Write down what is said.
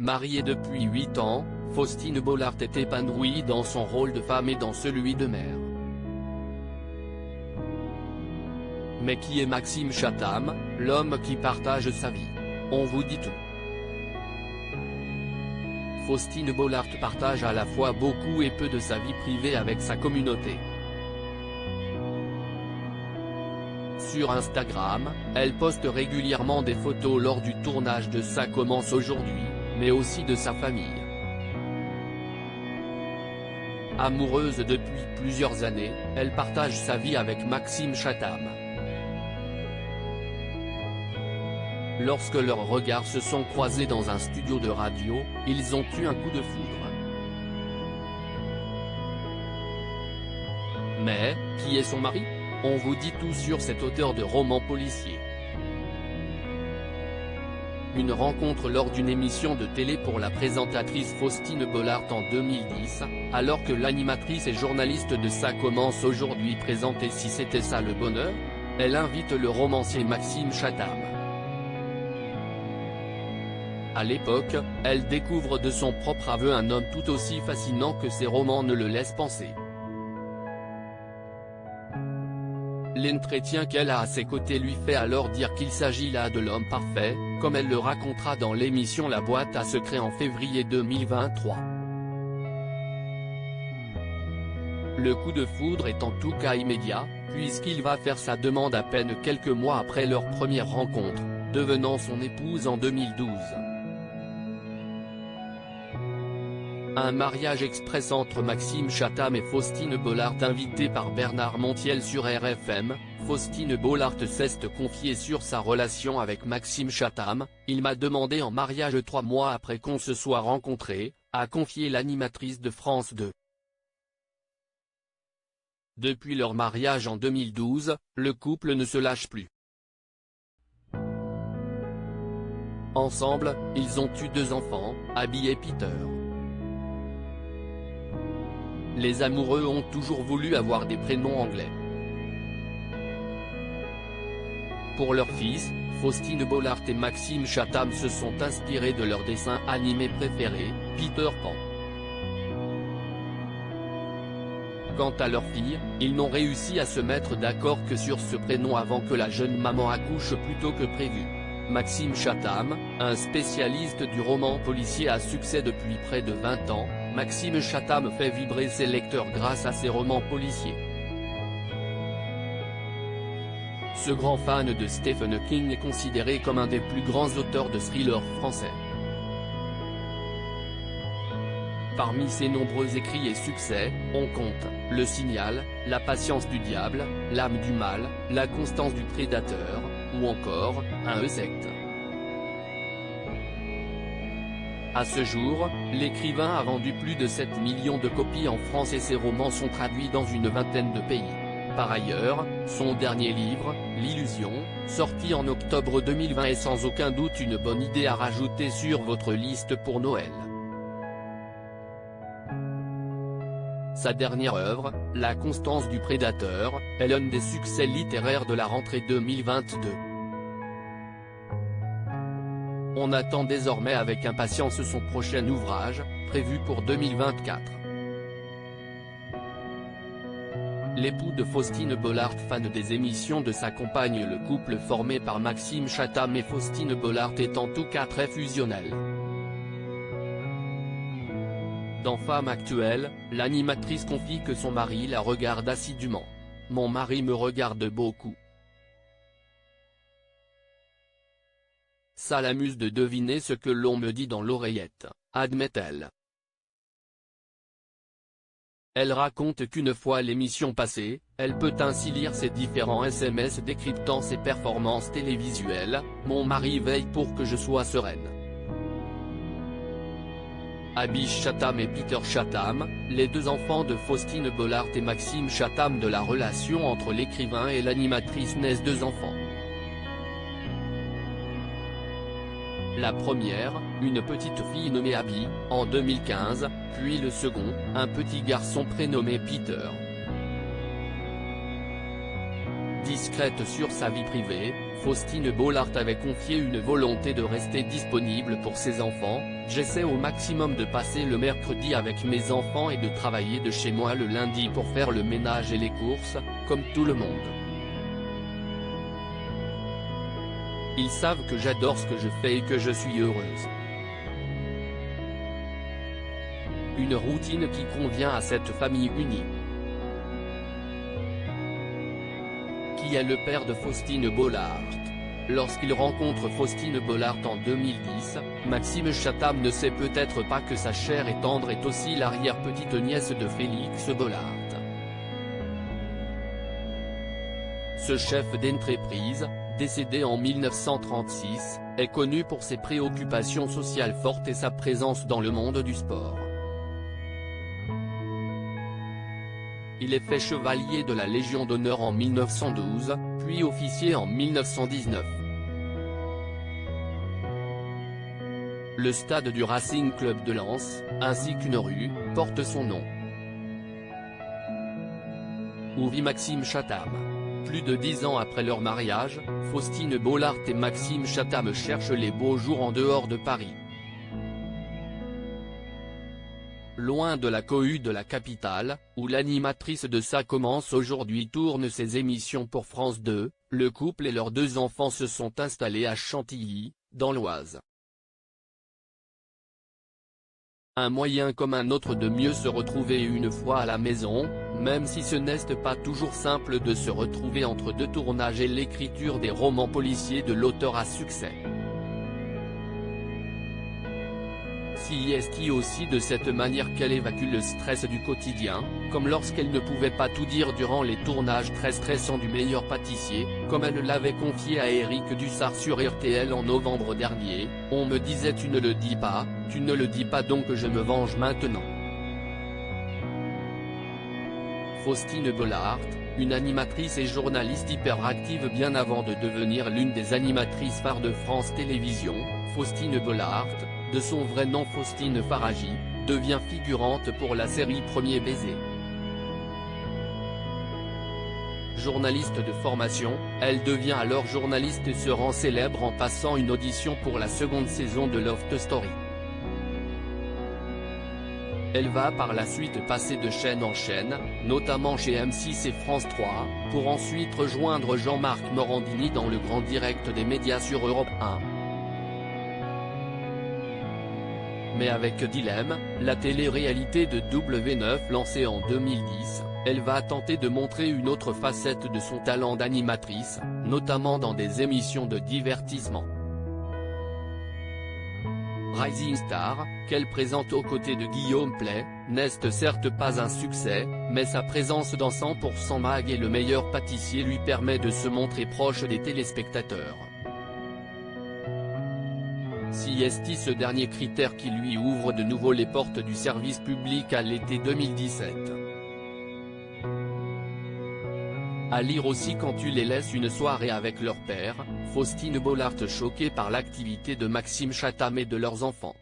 Mariée depuis 8 ans, Faustine Bollaert est épanouie dans son rôle de femme et dans celui de mère. Mais qui est Maxime Chatham, l'homme qui partage sa vie? On vous dit tout. Faustine Bollaert partage à la fois beaucoup et peu de sa vie privée avec sa communauté. Sur Instagram, elle poste régulièrement des photos lors du tournage de Ça commence aujourd'hui, mais aussi de sa famille. Amoureuse depuis plusieurs années, elle partage sa vie avec Maxime Chatham. Lorsque leurs regards se sont croisés dans un studio de radio, ils ont eu un coup de foudre. Mais, qui est son mari? On vous dit tout sur cet auteur de romans policiers. Une rencontre lors d'une émission de télé pour la présentatrice Faustine Bollaert en 2010, alors que l'animatrice et journaliste de Ça commence aujourd'hui présentait Si c'était ça le bonheur, elle invite le romancier Maxime Chatham. À l'époque, elle découvre de son propre aveu un homme tout aussi fascinant que ses romans ne le laissent penser. L'entretien qu'elle a à ses côtés lui fait alors dire qu'il s'agit là de l'homme parfait, comme elle le racontera dans l'émission La Boîte à secrets en février 2023. Le coup de foudre est en tout cas immédiat, puisqu'il va faire sa demande à peine quelques mois après leur première rencontre, devenant son épouse en 2012. Un mariage express entre Maxime Chatham et Faustine Bollaert invité par Bernard Montiel sur RFM. Faustine Bollaert s'est confiée sur sa relation avec Maxime Chatham. Il m'a demandé en mariage 3 mois après qu'on se soit rencontrés, a confié l'animatrice de France 2. Depuis leur mariage en 2012, le couple ne se lâche plus. Ensemble, ils ont eu 2 enfants, Abby et Peter. Les amoureux ont toujours voulu avoir des prénoms anglais. Pour leur fils, Faustine Bollaert et Maxime Chatham se sont inspirés de leur dessin animé préféré, Peter Pan. Quant à leur fille, ils n'ont réussi à se mettre d'accord que sur ce prénom avant que la jeune maman accouche plus tôt que prévu. Maxime Chatham, un spécialiste du roman policier à succès depuis près de 20 ans, Maxime Chatham fait vibrer ses lecteurs grâce à ses romans policiers. Ce grand fan de Stephen King est considéré comme un des plus grands auteurs de thrillers français. Parmi ses nombreux écrits et succès, on compte « Le Signal »,« La patience du diable »,« L'âme du mal »,« La constance du prédateur » ou encore « Un insecte ». À ce jour, l'écrivain a vendu plus de 7 millions de copies en France et ses romans sont traduits dans une vingtaine de pays. Par ailleurs, son dernier livre, L'Illusion, sorti en octobre 2020 est sans aucun doute une bonne idée à rajouter sur votre liste pour Noël. Sa dernière œuvre, La constance du prédateur, est l'un des succès littéraires de la rentrée 2022. On attend désormais avec impatience son prochain ouvrage, prévu pour 2024. L'époux de Faustine Bollaert, fan des émissions de sa compagne, le couple formé par Maxime Chatham et Faustine Bollaert est en tout cas très fusionnel. Dans Femme actuelle, l'animatrice confie que son mari la regarde assidûment. « Mon mari me regarde beaucoup. Ça l'amuse de deviner ce que l'on me dit dans l'oreillette », admet-elle. Elle raconte qu'une fois l'émission passée, elle peut ainsi lire ses différents SMS décryptant ses performances télévisuelles. « Mon mari veille pour que je sois sereine. » Abby Chatham et Peter Chatham, les 2 enfants de Faustine Bollaert et Maxime Chatham. De la relation entre l'écrivain et l'animatrice naissent 2 enfants. La première, une petite fille nommée Abby, en 2015, puis le second, un petit garçon prénommé Peter. discrète sur sa vie privée, Faustine Bollaert avait confié une volonté de rester disponible pour ses enfants. « J'essaie au maximum de passer le mercredi avec mes enfants et de travailler de chez moi le lundi pour faire le ménage et les courses, comme tout le monde. Ils savent que j'adore ce que je fais et que je suis heureuse. Une routine qui convient à cette famille unie. » Qui est le père de Faustine Bollaert. Lorsqu'il rencontre Faustine Bollaert en 2010, Maxime Chatham ne sait peut-être pas que sa chère et tendre est aussi l'arrière-petite-nièce de Félix Bollaert. Ce chef d'entreprise, décédé en 1936, est connu pour ses préoccupations sociales fortes et sa présence dans le monde du sport. Il est fait chevalier de la Légion d'honneur en 1912, puis officier en 1919. Le stade du Racing Club de Lens, ainsi qu'une rue, porte son nom. Où vit Maxime Chatham. Plus de 10 ans après leur mariage, Faustine Bollaert et Maxime Chatham cherchent les beaux jours en dehors de Paris. Loin de la cohue de la capitale, où l'animatrice de Ça commence aujourd'hui tourne ses émissions pour France 2, le couple et leurs 2 enfants se sont installés à Chantilly, dans l'Oise. Un moyen comme un autre de mieux se retrouver une fois à la maison, même si ce n'est pas toujours simple de se retrouver entre 2 tournages et l'écriture des romans policiers de l'auteur à succès. C'est aussi de cette manière qu'elle évacue le stress du quotidien, comme lorsqu'elle ne pouvait pas tout dire durant les tournages très stressants du Meilleur pâtissier, comme elle l'avait confié à Éric Dussart sur RTL en novembre dernier. « On me disait tu ne le dis pas donc je me venge maintenant. » Faustine Bollaert, une animatrice et journaliste hyperactive bien avant de devenir l'une des animatrices phares de France Télévisions, Faustine Bollaert, de son vrai nom Faustine Faraji, devient figurante pour la série Premier baiser. Journaliste de formation, elle devient alors journaliste et se rend célèbre en passant une audition pour la 2e saison de Love Story. Elle va par la suite passer de chaîne en chaîne, notamment chez M6 et France 3, pour ensuite rejoindre Jean-Marc Morandini dans le grand direct des médias sur Europe 1. Mais avec Dilemme, la télé-réalité de W9 lancée en 2010, elle va tenter de montrer une autre facette de son talent d'animatrice, notamment dans des émissions de divertissement. Rising Star, qu'elle présente aux côtés de Guillaume Pley, n'est certes pas un succès, mais sa présence dans 100% Mag et Le Meilleur pâtissier lui permet de se montrer proche des téléspectateurs. C'est ce dernier critère qui lui ouvre de nouveau les portes du service public à l'été 2017. À lire aussi quand tu les laisses une soirée avec leur père, Faustine Bollaert choquée par l'activité de Maxime Chatham et de leurs enfants.